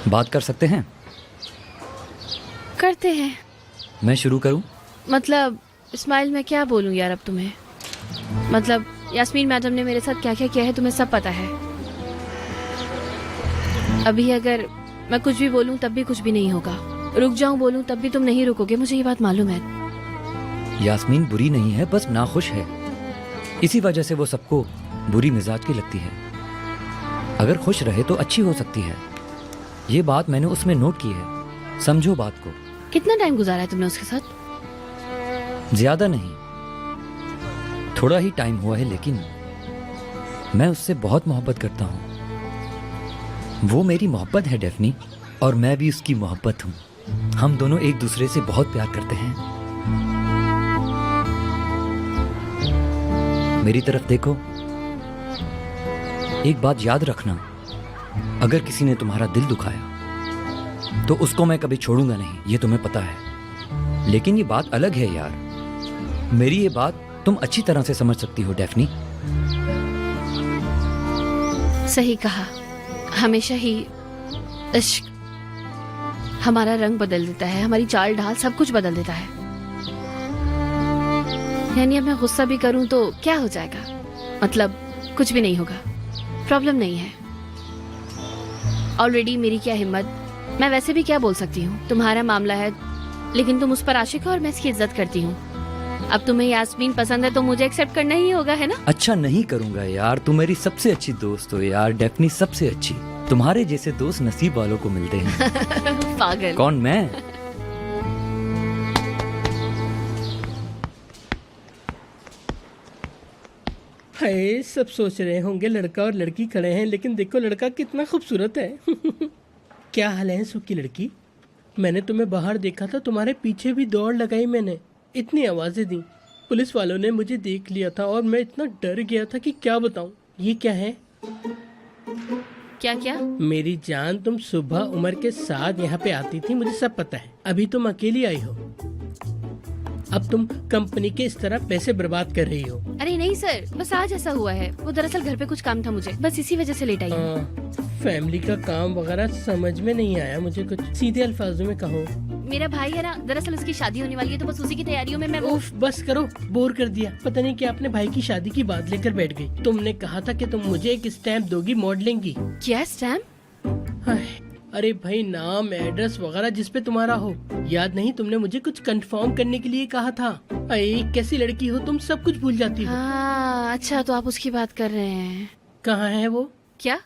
बात कर सकते हैं? करते हैं। मैं शुरू करूं? मतलब इस्माइल, मैं क्या बोलूं यार अब तुम्हें। मतलब यास्मीन मैडम ने मेरे साथ क्या क्या किया है तुम्हें सब पता है। अभी अगर मैं कुछ भी बोलूं तब भी कुछ भी नहीं होगा, रुक जाऊं बोलूं तब भी तुम नहीं रुकोगे, मुझे ये बात मालूम है। यास्मीन बुरी नहीं है, बस नाखुश है। इसी वजह से वो सबको बुरी मिजाज की लगती है। अगर खुश रहे तो अच्छी हो सकती है। ये बात मैंने उसमें नोट की है, समझो बात को। कितना टाइम गुजारा है तुमने उसके साथ? ज्यादा नहीं, थोड़ा ही टाइम हुआ है, लेकिन मैं उससे बहुत मोहब्बत करता हूँ। वो मेरी मोहब्बत है डेफनी, और मैं भी उसकी मोहब्बत हूँ। हम दोनों एक दूसरे से बहुत प्यार करते हैं। मेरी तरफ देखो। एक बात याद रखना, अगर किसी ने तुम्हारा दिल दुखाया तो उसको मैं कभी छोड़ूंगा नहीं, ये तुम्हें पता है। लेकिन ये बात अलग है यार, मेरी ये बात तुम अच्छी तरह से समझ सकती हो डेफनी। सही कहा, हमेशा ही इश्क हमारा रंग बदल देता है, हमारी चाल ढाल सब कुछ बदल देता है। यानी अब मैं गुस्सा भी करूं तो क्या हो जाएगा? मतलब कुछ भी नहीं होगा, प्रॉब्लम नहीं है। ऑलरेडी मेरी क्या हिम्मत, मैं वैसे भी क्या बोल सकती हूँ, तुम्हारा मामला है, लेकिन तुम उस पर आशिक हो और मैं इसकी इज्जत करती हूँ। अब तुम्हें यास्मीन पसंद है तो मुझे एक्सेप्ट करना ही होगा, है ना? अच्छा नहीं करूंगा यार, तुम मेरी सबसे अच्छी दोस्त हो यार डेफनी, सबसे अच्छी। तुम्हारे जैसे दोस्त नसीब वालों को मिलते हैं। पागल। कौन, मैं? हाय, सब सोच रहे होंगे लड़का और लड़की खड़े हैं, लेकिन देखो लड़का कितना खूबसूरत है। क्या हाल है सुख की लड़की? मैंने तुम्हें बाहर देखा था, तुम्हारे पीछे भी दौड़ लगाई मैंने, इतनी आवाजें दी, पुलिस वालों ने मुझे देख लिया था और मैं इतना डर गया था कि क्या बताऊं। ये क्या है? क्या क्या? मेरी जान, तुम सुबह उमर के साथ यहाँ पे आती थी, मुझे सब पता है। अभी तुम अकेली आई हो, अब तुम कंपनी के इस तरह पैसे बर्बाद कर रही हो। अरे नहीं सर, बस आज ऐसा हुआ है। वो दरअसल घर पे कुछ काम था मुझे, बस इसी वजह से लेट आई हूँ। फैमिली का काम वगैरह समझ में नहीं आया मुझे, कुछ सीधे अल्फाजों में कहो। मेरा भाई है ना, दरअसल उसकी शादी होने वाली है, तो बस उसी की तैयारियों में मैं उफ, बस करो, बोर कर दिया। पता नहीं क्या अपने भाई की शादी की बात लेकर बैठ गई। तुमने कहा था कि तुम मुझे एक स्टैम्प दोगी मॉडलिंग की। क्या स्टैम्प? अरे भाई, नाम एड्रेस वगैरह जिस पे तुम्हारा हो, याद नहीं? तुमने मुझे कुछ कंफर्म करने के लिए कहा था। अरे कैसी लड़की हो तुम, सब कुछ भूल जाती हो। हाँ, अच्छा तो आप उसकी बात कर रहे हैं। कहाँ है वो? क्या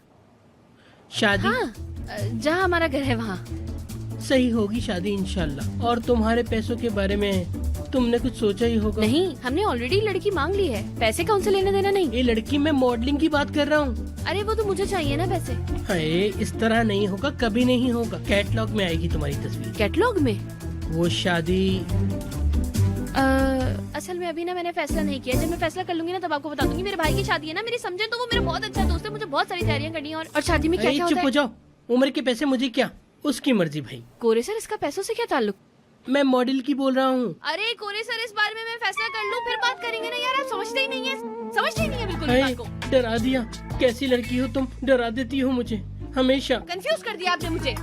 शादी? हाँ, जहाँ हमारा घर है वहाँ। सही होगी शादी इंशाल्लाह। और तुम्हारे पैसों के बारे में तुमने कुछ सोचा ही होगा। नहीं, हमने ऑलरेडी लड़की मांग ली है, पैसे का उनसे लेना देना नहीं। ये लड़की, मैं मॉडलिंग की बात कर रहा हूँ। अरे वो तो मुझे चाहिए ना पैसे। अरे इस तरह नहीं होगा, कभी नहीं होगा। कैटलॉग में आएगी तुम्हारी तस्वीर। कैटलॉग में? वो शादी असल में अभी ना मैंने फैसला नहीं किया, जब मैं फैसला कर लूंगी ना तब आपको बता दूंगी। मेरे भाई की शादी है ना, मेरी समझे तो वो मेरा बहुत अच्छा दोस्त है, मुझे बहुत सारी तैयारियां करनी है। और शादी में क्या क्या होता चुप हो जाओ, उम्र के पैसे मुझे क्या, उसकी मर्जी भाई। कोरे सर, इसका पैसों से क्या ताल्लुक? मैं मॉडल की बोल रहा हूँ। अरे कोरे सर, इस बारे में मैं फैसला कर लूँ फिर बात करेंगे ना यार, आप समझते ही नहीं है, समझते ही नहीं है बिल्कुल इस बात को। डरा दिया। कैसी लड़की हो तुम, डरा देती हो मुझे हमेशा। कंफ्यूज कर दिया आपने मुझे।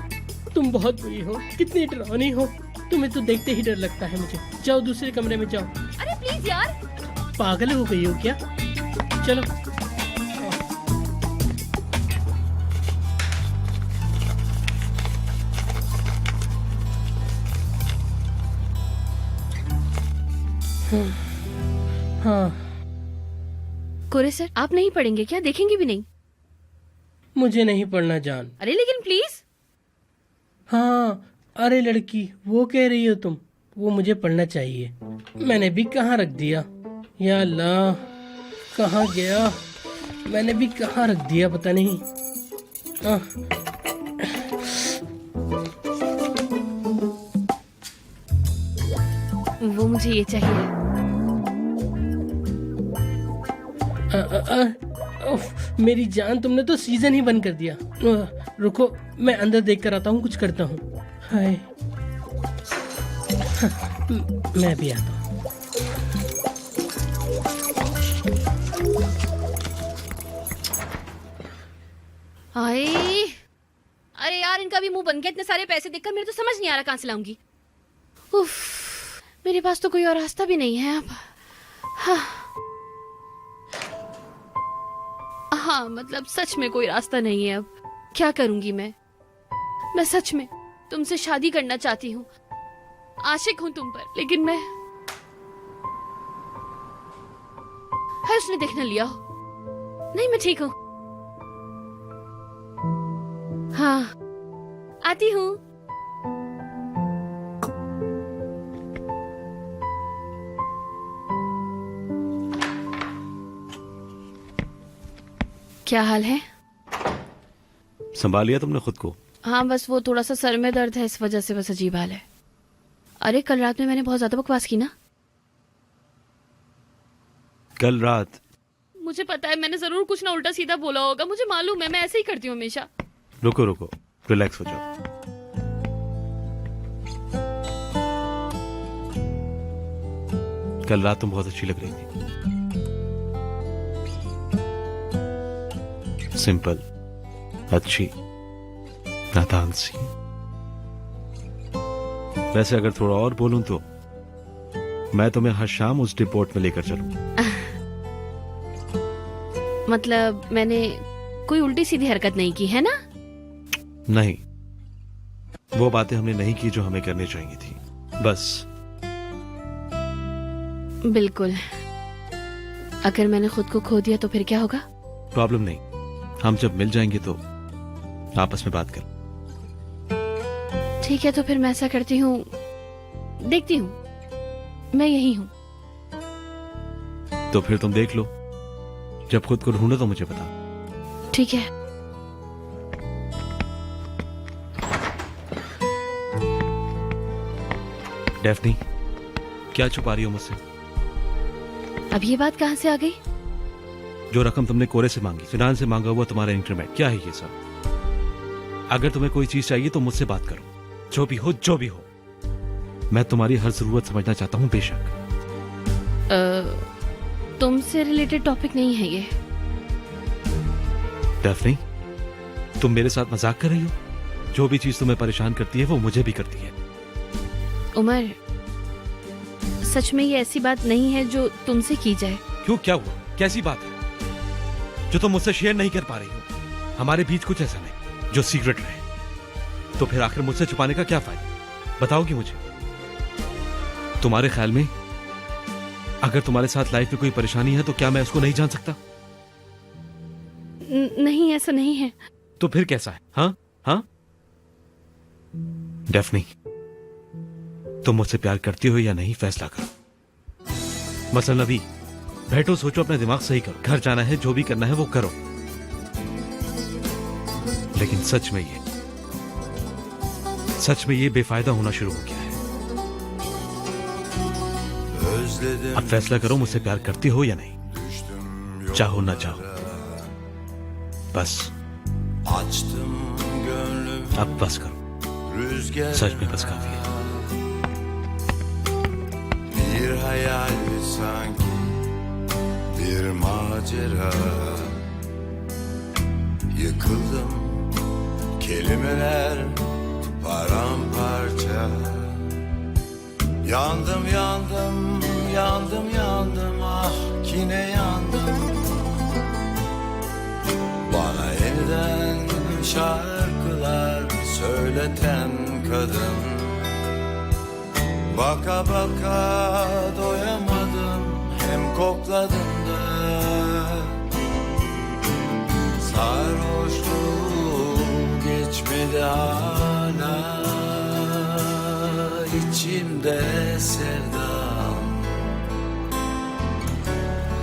तुम बहुत बुरी हो, कितनी डरावनी हो, तुम्हें तो देखते ही डर लगता है मुझे। जाओ दूसरे कमरे में जाओ। अरे प्लीज यार, पागल हो गई हो क्या? चलो। हाँ। कोरे सर, आप नहीं पढ़ेंगे क्या? देखेंगे भी नहीं? मुझे नहीं पढ़ना जान। अरे लेकिन प्लीज। हाँ, अरे लड़की, वो कह रही हो तुम, वो मुझे पढ़ना चाहिए। मैंने भी कहाँ रख दिया, या अल्लाह, कहाँ गया? मैंने भी कहाँ रख दिया, पता नहीं। वो मुझे ये चाहिए। मेरी जान, तुमने तो सीजन ही बंद कर दिया। रुको, मैं अंदर देख कर आता हूँ, कुछ करता हूँ। हाय, मैं भी आता हूँ। हाय, अरे यार इनका भी मुंह बन गया। इतने सारे पैसे देखकर मेरे तो समझ नहीं आ रहा कहाँ से लाऊंगी। उफ, मेरे पास तो कोई और रास्ता भी नहीं है अब। हाँ मतलब सच में कोई रास्ता नहीं है अब। क्या करूंगी मैं सच में तुमसे शादी करना चाहती हूँ, आशिक हूँ तुम पर, लेकिन मैं है उसने देखना लिया हो। नहीं मैं ठीक हूँ। हाँ आती हूँ। क्या हाल है? संभाल लिया तुमने खुद को? हाँ बस वो थोड़ा सा सर में दर्द है, इस वजह से बस अजीब हाल है। अरे कल रात में मैंने बहुत ज्यादा बकवास की ना। कल रात? मुझे पता है मैंने जरूर कुछ ना उल्टा सीधा बोला होगा, मुझे मालूम है, मैं ऐसे ही करती हूँ हमेशा। रुको रुको, रिलैक्स हो जाओ। कल रात तुम बहुत अच्छी लग रही थी। सिंपल, अच्छी, नादान सी। वैसे अगर थोड़ा और बोलूं तो मैं तुम्हें हर शाम उस डिपोर्ट में लेकर चलूं। मतलब मैंने कोई उल्टी सीधी हरकत नहीं की है ना? नहीं, वो बातें हमने नहीं की जो हमें करनी चाहिए थी, बस। बिल्कुल। अगर मैंने खुद को खो दिया तो फिर क्या होगा? प्रॉब्लम नहीं, हम जब मिल जाएंगे तो आपस में बात कर। ठीक है तो फिर मैं ऐसा करती हूँ, देखती हूँ, मैं यही हूँ। तो फिर तुम देख लो, जब खुद को ढूंढो तो मुझे बता। ठीक है। डेफनी, क्या छुपा रही हो मुझसे? अब ये बात कहाँ से आ गई? जो रकम तुमने कोरे से मांगी, फिनान से मांगा हुआ तुम्हारा इंक्रीमेंट, क्या है ये सब? अगर तुम्हें कोई चीज चाहिए तो मुझसे बात करो, जो भी हो जो भी हो। मैं तुम्हारी हर जरूरत समझना चाहता हूँ, बेशक। तुमसे रिलेटेड टॉपिक नहीं है ये। डेफनी, तुम मेरे साथ मजाक कर रही हो? जो भी चीज तुम्हें परेशान करती है वो मुझे भी करती है। उमर, सच में ये ऐसी बात नहीं है जो तुमसे की जाए। क्यों, क्या हुआ? कैसी बात है जो तुम मुझसे शेयर नहीं कर पा रही हो? हमारे बीच कुछ ऐसा नहीं जो सीक्रेट रहे। तो फिर आखिर मुझसे छुपाने का क्या फायदा? बताओगी मुझे? तुम्हारे ख्याल में अगर तुम्हारे साथ लाइफ में कोई परेशानी है तो क्या मैं उसको नहीं जान सकता? नहीं, ऐसा नहीं है। तो फिर कैसा है? हाँ हाँ डेफनी, तुम मुझसे प्यार करती हो या नहीं, फैसला करो। मसलन अभी बैठो, सोचो, अपना दिमाग सही करो। घर जाना है, जो भी करना है वो करो। लेकिन सच में ये बेफायदा होना शुरू हो गया है। अब फैसला करो, मुझसे प्यार करती हो या नहीं, चाहो ना चाहो। बस अब बस करो, सच में बस काफी है। Bir hayal sanki, bir macera. Yıkıldım, kelimeler paramparça. Yandım yandım, yandım yandım, ah yine yandım. Bana yeniden şarkılar söyleten kadın. Baka baka doyamadım, hem kokladım da. Sarhoşluğum geçmedi hala, içimde sevdam.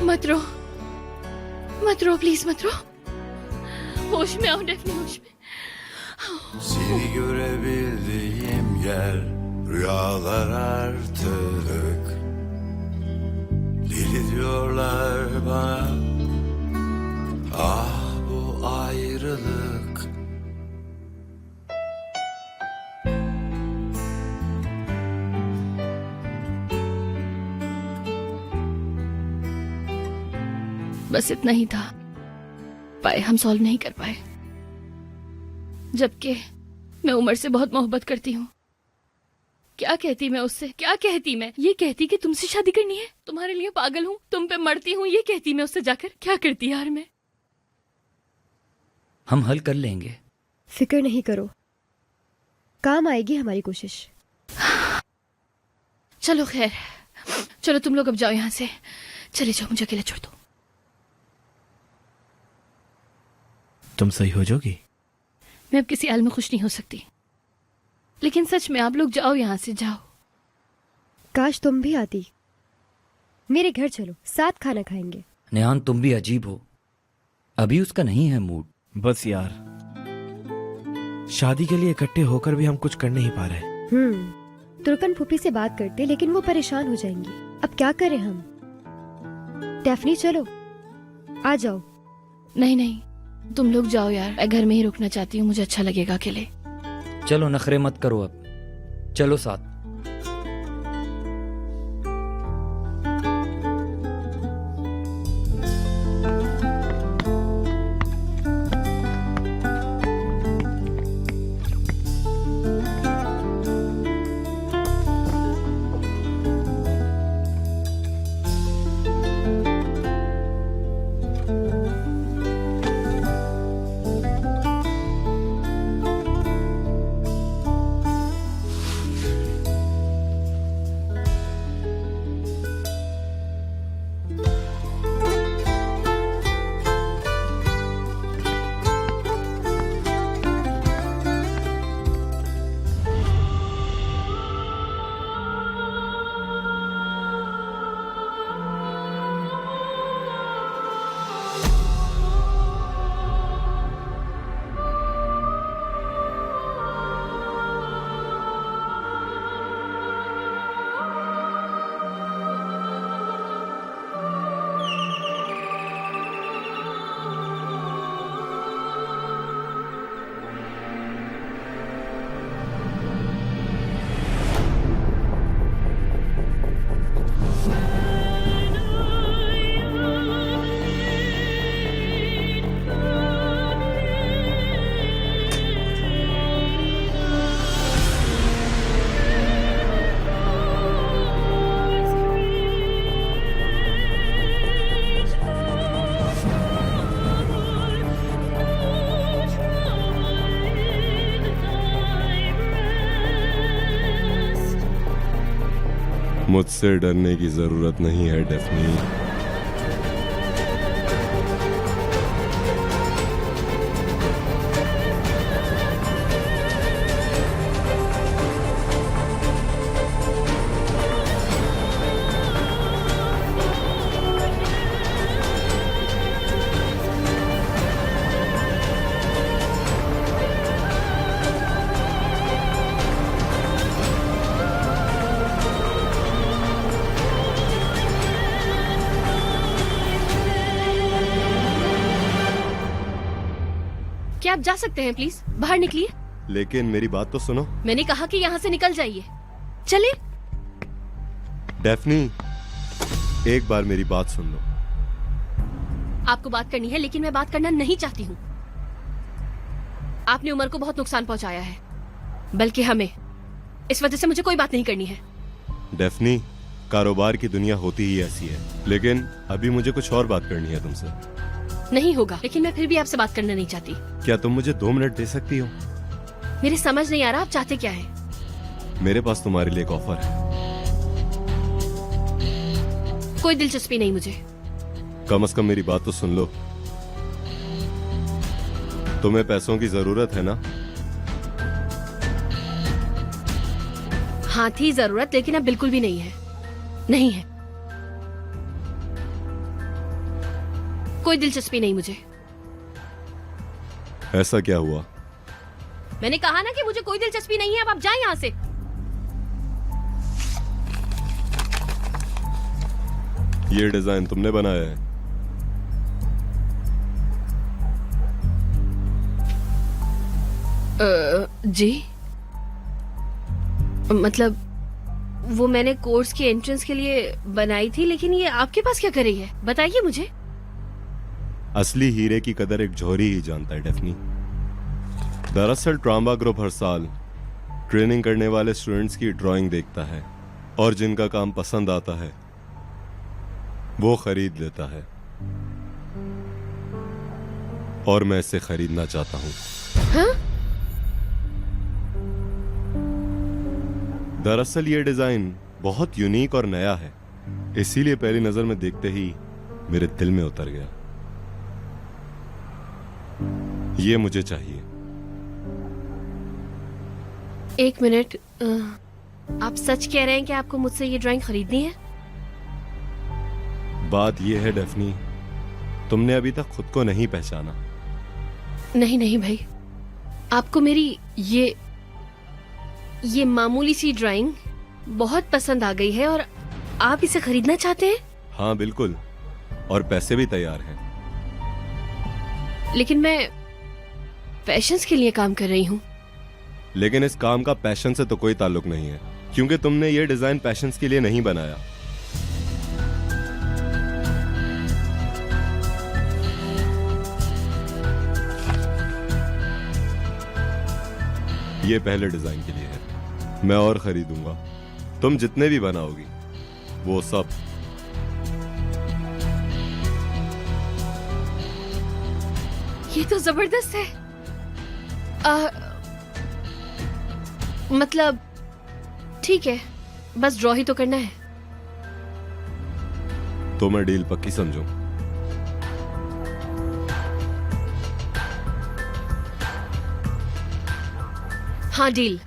मत रो please मत रो। होश में आओ Daphne, होश में। Seni görebildiğim yer rüyalar artık. Deli diyorlar bana, ah bu ayrılık. बस इतना ही था, पाए हम सॉल्व नहीं कर पाए। जबकि मैं उमर से बहुत मोहब्बत करती हूँ। क्या कहती मैं उससे, क्या कहती मैं? ये कहती कि तुमसे शादी करनी है, तुम्हारे लिए पागल हूँ, तुम पे मरती हूँ, ये कहती मैं उससे जाकर। क्या करती यार मैं? हम हल कर लेंगे। फिक्र नहीं करो, काम आएगी हमारी कोशिश। चलो खैर, चलो तुम लोग अब जाओ यहाँ से, चले जाओ, मुझे अकेला छोड़ दो। तुम सही हो जाओगी? मैं अब किसी हाल में खुश नहीं हो सकती, लेकिन सच में आप लोग जाओ यहाँ से, जाओ। काश तुम भी आती। मेरे घर चलो, साथ खाना खाएंगे। नेहान तुम भी अजीब हो, अभी उसका नहीं है मूड। बस यार, शादी के लिए इकट्ठे होकर भी हम कुछ कर नहीं पा रहे। तुर्कन फूफी से बात करते, लेकिन वो परेशान हो जाएंगी। अब क्या करें हम? डेफनी चलो, आ जाओ। नहीं नहीं, तुम लोग जाओ यार, मैं घर में ही रुकना चाहती हूँ, मुझे अच्छा लगेगा अकेले। चलो नखरे मत करो, अब चलो साथ। मुझसे डरने की जरूरत नहीं है डेफनी। क्या आप जा सकते हैं प्लीज? बाहर निकलिए। लेकिन मेरी बात तो सुनो। मैंने कहा कि यहाँ से निकल जाइए, चलिए। डेफनी, एक बार मेरी बात सुन लो। आपको बात करनी है, लेकिन मैं बात करना नहीं चाहती हूँ। आपने उमर को बहुत नुकसान पहुंचाया है, बल्कि हमें। इस वजह से मुझे कोई बात नहीं करनी है। डेफनी, कारोबार की दुनिया होती ही ऐसी है, लेकिन अभी मुझे कुछ और बात करनी है तुमसे। नहीं होगा, लेकिन मैं फिर भी आपसे बात करना नहीं चाहती। क्या तुम मुझे 2 मिनट दे सकती हो? मेरी समझ नहीं आ रहा आप चाहते क्या है। मेरे पास तुम्हारे लिए एक ऑफर है। कोई दिलचस्पी नहीं मुझे। कम से कम मेरी बात तो सुन लो। तुम्हें पैसों की जरूरत है ना? हाँ थी जरूरत, लेकिन अब बिल्कुल भी नहीं है। नहीं है, कोई दिलचस्पी नहीं मुझे। ऐसा क्या हुआ? मैंने कहा ना कि मुझे कोई दिलचस्पी नहीं है। अब आप जाएं यहाँ से। ये डिजाइन तुमने बनाया है? जी, मतलब वो मैंने कोर्स की एंट्रेंस के लिए बनाई थी, लेकिन ये आपके पास क्या कर रही है? बताइए मुझे। असली हीरे की कदर एक जौहरी ही जानता है डेफनी। दरअसल ट्रामा ग्रुप हर साल ट्रेनिंग करने वाले स्टूडेंट्स की ड्राइंग देखता है और जिनका काम पसंद आता है वो खरीद लेता है और मैं इसे खरीदना चाहता हूं। हाँ? दरअसल ये डिजाइन बहुत यूनिक और नया है, इसीलिए पहली नजर में देखते ही मेरे दिल में उतर गया। ये मुझे चाहिए। एक मिनट, आप सच कह रहे हैं कि आपको मुझसे ये ड्राइंग खरीदनी है? बात ये है डेफनी, तुमने अभी तक खुद को नहीं पहचाना। नहीं नहीं भाई, आपको मेरी ये मामूली सी ड्राइंग बहुत पसंद आ गई है और आप इसे खरीदना चाहते हैं? हाँ बिल्कुल, और पैसे भी तैयार हैं। लेकिन मैं पैशंस के लिए काम कर रही हूँ। लेकिन इस काम का पैशन से तो कोई ताल्लुक नहीं है, क्योंकि तुमने ये डिजाइन पैशंस के लिए नहीं बनाया। ये पहले डिजाइन के लिए है, मैं और खरीदूंगा। तुम जितने भी बनाओगी वो सब। ये तो जबरदस्त है। मतलब ठीक है, बस ड्रॉ ही तो करना है। तो मैं डील पक्की समझूं? हाँ डील।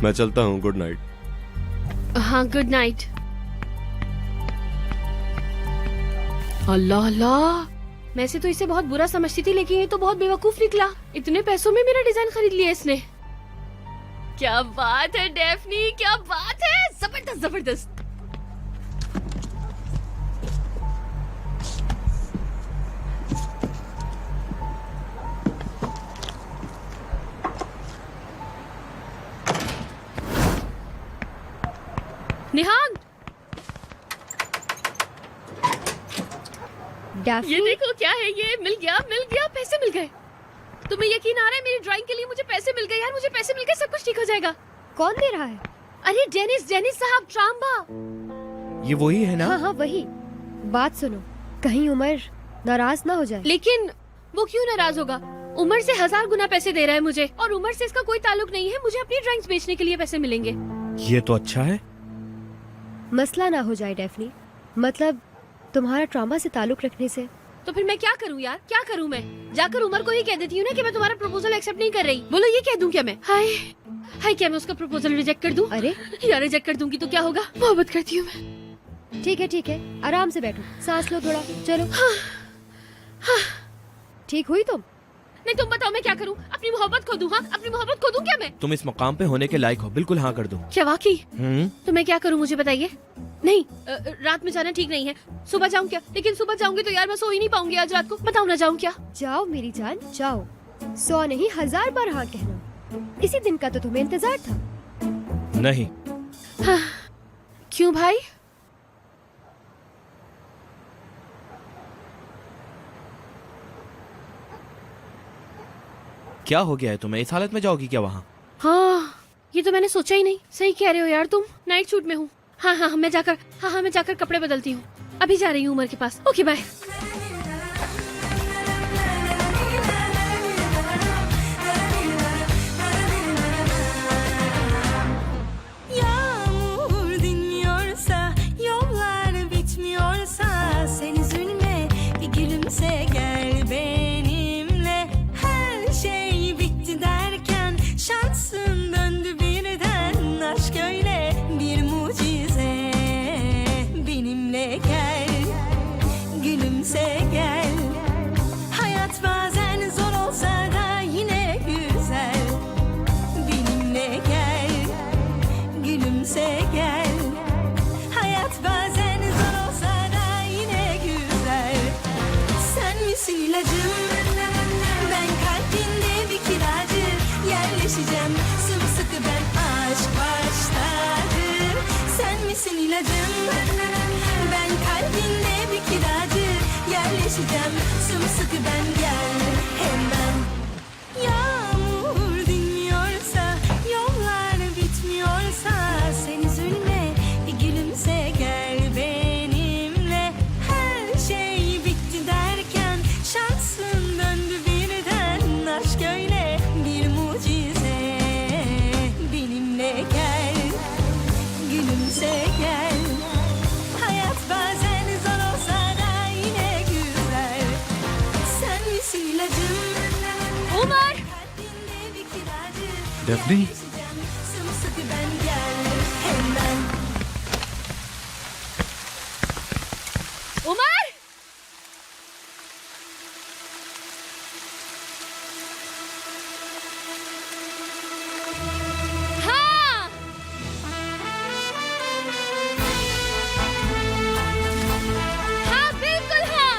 मैं चलता हूं, गुड नाइट। हाँ गुड नाइट। अल्लाह अल्लाह, मैं से तो इसे बहुत बुरा समझती थी, लेकिन ये तो बहुत बेवकूफ निकला। इतने पैसों में मेरा डिजाइन खरीद लिया इसने। क्या बात है डेफनी, क्या बात है, जबरदस्त जबरदस्त। निहान, डैफ्नी, ये देखो क्या है, ये मिल गया, पैसे मिल गए। तुम्हें यकीन आ रहा है मेरी ड्राइंग के लिए मुझे पैसे मिल गए? यार मुझे पैसे मिल गए, सब कुछ ठीक हो जाएगा। कौन दे रहा है? अरे डेनिस साहब, ट्राम्बा। ये वही है ना? हाँ हाँ वही। बात सुनो, कहीं उमर नाराज ना हो जाए। लेकिन वो क्यों नाराज होगा? उमर से 1000 गुना पैसे दे रहा है मुझे, और उमर से इसका कोई ताल्लुक नहीं है। मुझे अपनी ड्राइंग्स बेचने के लिए पैसे मिलेंगे। ये तो अच्छा है। मसला ना हो जाए डेफनी, मतलब तुम्हारा ट्रामा से ताल्लुक रखने से। तो फिर मैं क्या करूं यार, क्या करूं? मैं जाकर उमर को ही कह देती हूँ ना कि मैं तुम्हारा प्रपोजल एक्सेप्ट नहीं कर रही। बोलो ये कह दूं क्या मैं? हाय, क्या मैं उसका प्रपोजल रिजेक्ट कर दूं? अरे यार रिजेक्ट कर दूंगी तो क्या होगा? मोहब्बत करती हूँ मैं। ठीक है, आराम से बैठो, सांस लो थोड़ा, चलो। ठीक हुई तुम? नहीं तुम बताओ मैं क्या करूं? अपनी मोहब्बत खो दूं? हाँ, अपनी मोहब्बत खो दूं क्या मैं? तुम इस मकाम पे होने के लायक हो, बिल्कुल हाँ कर दो। क्या वाकई? हम्म। तो मैं क्या करूं, मुझे बताइए। नहीं, रात में जाना ठीक नहीं है। सुबह जाऊं क्या? लेकिन सुबह जाऊंगी तो यार मैं सो ही नहीं पाऊंगी आज रात को। बताओ ना, जाऊं क्या? जाओ मेरी जान, जाओ। 100 नहीं 1000 बार हाँ कहना। इसी दिन का तो तुम्हें इंतजार था। नहीं। हाँ, क्यों भाई? क्या हो गया है तुम्हें? इस हालत में जाओगी क्या वहाँ? हाँ, ये तो मैंने सोचा ही नहीं। सही कह रहे हो यार तुम, नाइट शूट में हूँ। हाँ मैं जाकर कपड़े बदलती हूँ। अभी जा रही हूँ उमर के पास। Okay bye. Yağmur dinmiyorsa, yollar bitmiyorsa, sen üzülme, bir gülümse gel benimle. Her şey bitti derken şansın döndü birden. Aşk öyle bir mucize. Benimle gel, gülümse gel. Hayat bazen zor olsa da yine güzel. Benimle gel, gülümse gel. Hayat bazen zor olsa da yine güzel. Sen misin ilacım? Ben kalbinde bir kiracı. Yerleşeceğim sımsıkı ben, aşk başladı. Sen misin ilacım? birleşeceğim sımsıkı ben gel hemen. Yağmur dinmiyorsa, yollar bitmiyorsa, sen üzülme, bir gülümse gel benimle. Her şey bitti derken şansın döndü birden. Aşk öyle bir mucize, benimle gel, gülümse gel. Hayat bazen zor olsa da yine güzel. Sen misin ilacım? Umar! Kalbimde bir kiracı. Daphne? Yerleşeceğim, sımsıkı ben gel hemen. Umar! हाँ! हाँ, बिल्कुल हाँ!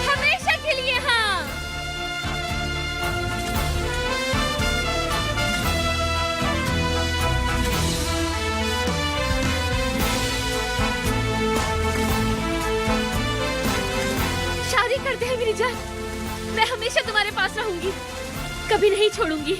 हमेशा के लिए हाँ! शादी करते हैं मेरी जान। मैं हमेशा तुम्हारे पास रहूंगी, कभी नहीं छोड़ूंगी।